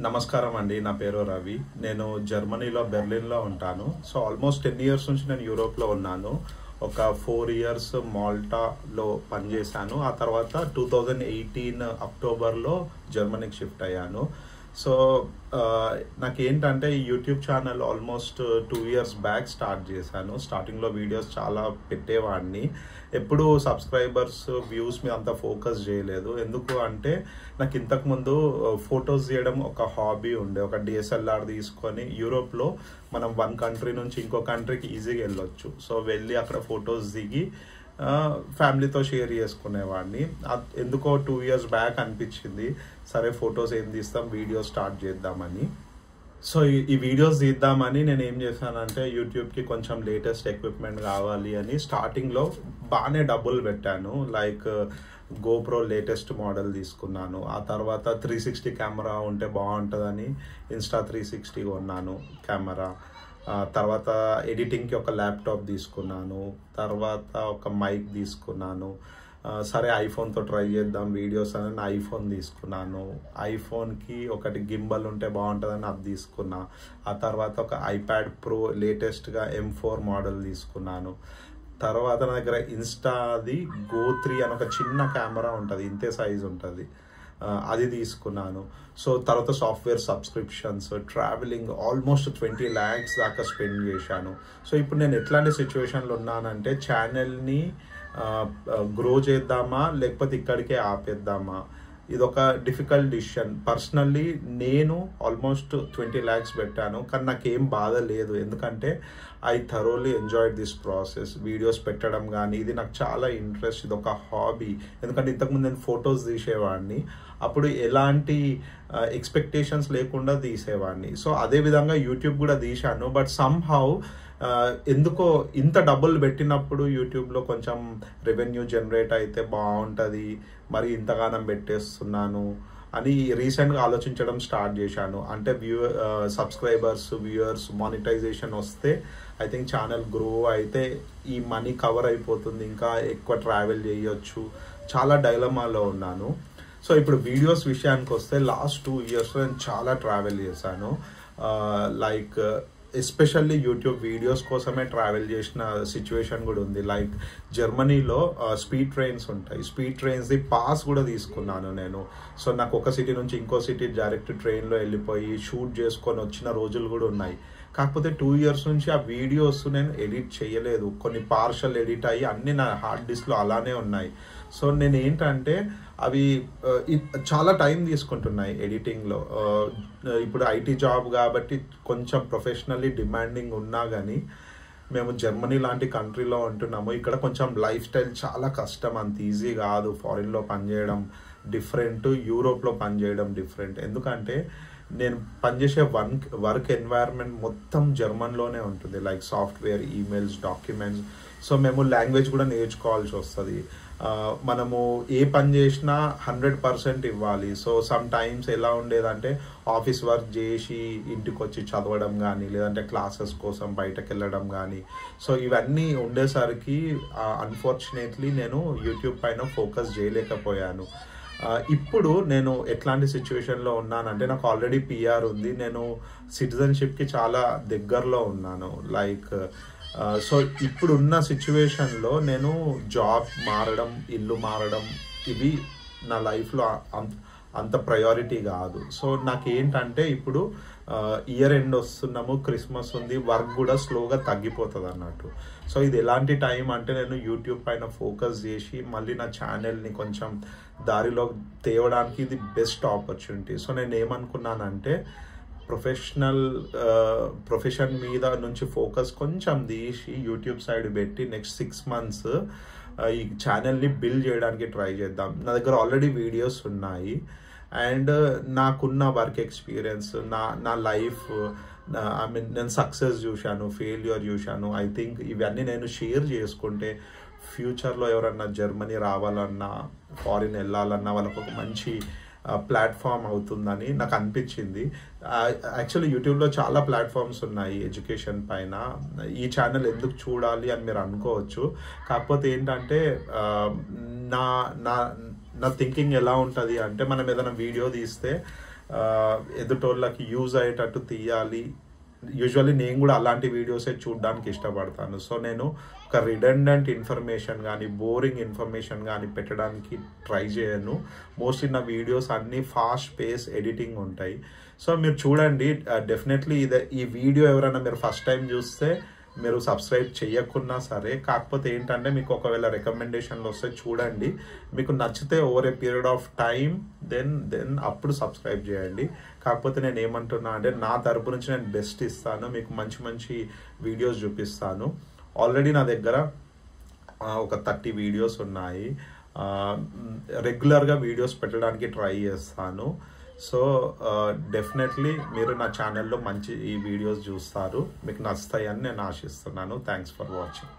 నమస్కారం అండి. నా పేరు రవి. నేను జర్మనీలో బెర్లిన్లో ఉంటాను. సో ఆల్మోస్ట్ 10 ఇయర్స్ నుంచి నేను యూరోప్లో ఉన్నాను. ఒక 4 ఇయర్స్ మాల్టాలో పనిచేశాను. ఆ తర్వాత 2018 అక్టోబర్లో జర్మనీకి షిఫ్ట్ అయ్యాను. సో నాకేంటంటే ఈ YouTube channel almost 2 years back start చేశాను. స్టార్టింగ్లో వీడియోస్ చాలా పెట్టేవాడిని. ఎప్పుడు సబ్స్క్రైబర్స్ వ్యూస్ మీద అంత ఫోకస్ చేయలేదు. ఎందుకు అంటే నాకు ఇంతకుముందు ఫొటోస్ తీయడం ఒక హాబీ ఉండే. ఒక DSLR తీసుకొని యూరోప్లో మనం వన్ కంట్రీ నుంచి ఇంకో కంట్రీకి ఈజీగా వెళ్ళొచ్చు. సో వెళ్ళి అక్కడ ఫొటోస్ దిగి ఫ్యామిలీతో షేర్ చేసుకునేవాడిని. ఎందుకో 2 ఇయర్స్ బ్యాక్ అనిపించింది, సరే ఫొటోస్ ఏం తీస్తాం, వీడియో స్టార్ట్ చేద్దామని. సో ఈ వీడియోస్ తీద్దామని నేను ఏం చేశానంటే యూట్యూబ్కి కొంచెం లేటెస్ట్ ఎక్విప్మెంట్ కావాలి అని స్టార్టింగ్లో బాగానే డబ్బులు పెట్టాను. లైక్ గోప్రో లేటెస్ట్ మోడల్ తీసుకున్నాను. ఆ తర్వాత 360 కెమెరా ఉంటే బాగుంటుందని ఇన్స్టా 360 కొన్నాను కెమెరా. తర్వాత ఎడిటింగ్కి ఒక ల్యాప్టాప్ తీసుకున్నాను. తర్వాత ఒక మైక్ తీసుకున్నాను. సరే ఐఫోన్తో ట్రై చేద్దాం వీడియోస్ అని ఐఫోన్ తీసుకున్నాను. ఐఫోన్కి ఒకటి గింబల్ ఉంటే బాగుంటుందని అది తీసుకున్నా. ఆ తర్వాత ఒక ఐప్యాడ్ ప్రో లేటెస్ట్గా M4 మోడల్ తీసుకున్నాను. తర్వాత నా దగ్గర ఇన్స్టాది Go 3 అని ఒక చిన్న కెమెరా ఉంటుంది, ఇంతే సైజ్ ఉంటుంది, అది తీసుకున్నాను. సో తర్వాత software subscriptions, travelling almost 20 lakhs దాకా స్పెండ్ చేశాను. సో ఇప్పుడు నేను ఎట్లాంటి సిచ్యువేషన్లో ఉన్నానంటే ఛానల్ని గ్రో చేద్దామా లేకపోతే ఇక్కడికే ఆపేద్దామా, ఇదొక డిఫికల్ట్ డిసిషన్. పర్సనల్లీ నేను ఆల్మోస్ట్ 20 lakhs పెట్టాను, కానీ నాకేం బాధ లేదు. ఎందుకంటే I thoroughly enjoyed this process. Videos పెట్టడం కానీ ఇది నాకు చాలా ఇంట్రెస్ట్, ఇది ఒక హాబీ. ఎందుకంటే ఇంతకుముందు నేను ఫొటోస్ తీసేవాడిని, అప్పుడు ఎలాంటి ఎక్స్పెక్టేషన్స్ లేకుండా తీసేవాడిని. సో అదేవిధంగా యూట్యూబ్ కూడా తీశాను. బట్ సమ్హౌ ఎందుకో ఇంత డబ్బులు పెట్టినప్పుడు యూట్యూబ్లో కొంచెం రెవెన్యూ జనరేట్ అయితే బాగుంటుంది, మరి ఇంతగానం పెట్టేస్తున్నాను అని రీసెంట్గా ఆలోచించడం స్టార్ట్ చేశాను. అంటే సబ్స్క్రైబర్స్, వ్యూవర్స్, మానిటైజేషన్ వస్తే ఐ థింక్ ఛానల్ గ్రో అయితే ఈ మనీ కవర్ అయిపోతుంది, ఇంకా ఎక్కువ ట్రావెల్ చేయొచ్చు. చాలా డైలమాలో ఉన్నాను. సో ఇప్పుడు వీడియోస్ విషయానికి వస్తే లాస్ట్ 2 ఇయర్స్లో నేను చాలా ట్రావెల్ చేశాను. లైక్ ఎస్పెషల్లీ యూట్యూబ్ వీడియోస్ కోసమే ట్రావెల్ చేసిన సిచ్యువేషన్ కూడా ఉంది. లైక్ జర్మనీలో స్పీడ్ ట్రైన్స్ ఉంటాయి, స్పీడ్ ట్రైన్స్ది పాస్ కూడా తీసుకున్నాను నేను. సో నాకు ఒక సిటీ నుంచి ఇంకో సిటీ డైరెక్ట్ ట్రైన్లో వెళ్ళిపోయి షూట్ చేసుకొని వచ్చిన రోజులు కూడా ఉన్నాయి. కాకపోతే 2 ఇయర్స్ నుంచి ఆ వీడియోస్ నేను ఎడిట్ చేయలేదు. కొన్ని పార్షల్ ఎడిట్ అయ్యి అన్ని నా హార్డ్ డిస్క్లో అలానే ఉన్నాయి. సో నేను ఏంటంటే అవి చాలా టైం తీసుకుంటున్నాయి ఎడిటింగ్లో. ఇప్పుడు ఐటీ జాబ్ కాబట్టి కొంచెం ప్రొఫెషనల్లీ డిమాండింగ్ ఉన్నా కానీ మేము జర్మనీ లాంటి కంట్రీలో ఉంటున్నాము. ఇక్కడ కొంచెం లైఫ్ స్టైల్ చాలా కష్టం, అంత ఈజీ కాదు. ఫారిన్లో పనిచేయడం డిఫరెంట్, యూరోప్లో పనిచేయడం డిఫరెంట్. ఎందుకంటే నేను పనిచేసే వర్క్ ఎన్వైరన్మెంట్ మొత్తం జర్మన్లోనే ఉంటుంది. Like software, emails, documents. So మేము లాంగ్వేజ్ కూడా నేర్చుకోవాల్సి వస్తుంది. మనము ఏ పని చేసినా 100% ఇవ్వాలి. సో సమ్ టైమ్స్ ఎలా ఉండేదంటే ఆఫీస్ వర్క్ చేసి ఇంటికి వచ్చి చదవడం కానీ, లేదంటే క్లాసెస్ కోసం బయటకు వెళ్ళడం కానీ. సో ఇవన్నీ ఉండేసరికి అన్ఫార్చునేట్లీ నేను యూట్యూబ్ పైన ఫోకస్ చేయలేకపోయాను. ఇప్పుడు నేను ఎట్లాంటి సిచ్యువేషన్లో ఉన్నానంటే నాకు ఆల్రెడీ PR ఉంది, నేను సిటిజన్షిప్కి చాలా దగ్గరలో ఉన్నాను. లైక్ సో ఇప్పుడున్న సిచ్యువేషన్లో నేను జాబ్ మారడం, ఇల్లు మారడం ఇవి నా లైఫ్లో అంత ప్రయారిటీ కాదు. సో నాకేంటంటే ఇప్పుడు ఇయర్ ఎండ్ వస్తున్నాము, క్రిస్మస్ ఉంది, వర్క్ కూడా స్లోగా తగ్గిపోతుంది అన్నట్టు. సో ఇది ఎలాంటి టైం అంటే నేను యూట్యూబ్ పైన ఫోకస్ చేసి మళ్ళీ నా ఛానల్ని కొంచెం దారిలో తేవడానికి ఇది బెస్ట్ ఆపర్చునిటీ. సో నేను ఏమనుకున్నానంటే ప్రొఫెషన్ మీద నుంచి ఫోకస్ కొంచెం తీసి యూట్యూబ్ సైడ్ పెట్టి నెక్స్ట్ 6 months ఈ ఛానల్ని బిల్డ్ చేయడానికి ట్రై చేద్దాం. నా దగ్గర ఆల్రెడీ వీడియోస్ ఉన్నాయి అండ్ నాకున్న వర్క్ ఎక్స్పీరియన్స్, నా లైఫ్, ఐ మీన్ నేను సక్సెస్ చూశాను, ఫెయిల్యూర్ చూశాను. ఐ థింక్ ఇవన్నీ నేను షేర్ చేసుకుంటే ఫ్యూచర్లో ఎవరన్నా జర్మనీ రావాలన్నా, ఫారిన్ వెళ్ళాలన్నా వాళ్ళకు ఒక మంచి ప్లాట్ఫామ్ అవుతుందని నాకు అనిపించింది. యాక్చువల్లీ యూట్యూబ్లో చాలా ప్లాట్ఫామ్స్ ఉన్నాయి ఎడ్యుకేషన్ పైన. ఈ ఛానల్ ఎందుకు చూడాలి అని మీరు అనుకోవచ్చు. కాకపోతే ఏంటంటే నా థింకింగ్ ఎలా ఉంటుంది అంటే మనం ఏదైనా వీడియో తీస్తే ఎదుటోళ్ళకి యూజ్ అయ్యేటట్టు తీయాలి. యూజువల్లీ నేను కూడా అలాంటి వీడియోసే చూడడానికి ఇష్టపడతాను. సో నేను ఒక రిడెండెంట్ ఇన్ఫర్మేషన్ కానీ బోరింగ్ ఇన్ఫర్మేషన్ కానీ పెట్టడానికి ట్రై చేయను. మోస్ట్లీ నా వీడియోస్ అన్నీ ఫాస్ట్ పేస్ ఎడిటింగ్ ఉంటాయి. సో మీరు చూడండి, డెఫినెట్లీ ఈ వీడియో ఎవరైనా మీరు ఫస్ట్ టైం చూస్తే మీరు సబ్స్క్రైబ్ చేయకున్నా సరే, కాకపోతే ఏంటంటే మీకు ఒకవేళ రికమెండేషన్లు వస్తే చూడండి, మీకు నచ్చితే over a period of time then అప్పుడు సబ్స్క్రైబ్ చేయండి. కాకపోతే నేను ఏమంటున్నా అంటే నా తరపు నుంచి నేను బెస్ట్ ఇస్తాను, మీకు మంచి మంచి వీడియోస్ చూపిస్తాను. ఆల్రెడీ నా దగ్గర ఒక 30 వీడియోస్ ఉన్నాయి. రెగ్యులర్గా వీడియోస్ పెట్టడానికి ట్రై చేస్తాను. సో డెఫినెట్లీ మీరు నా ఛానల్లో మంచి ఈ వీడియోస్ చూస్తారు, మీకు నచ్చుతాయని నేను ఆశిస్తున్నాను. Thanks for watching.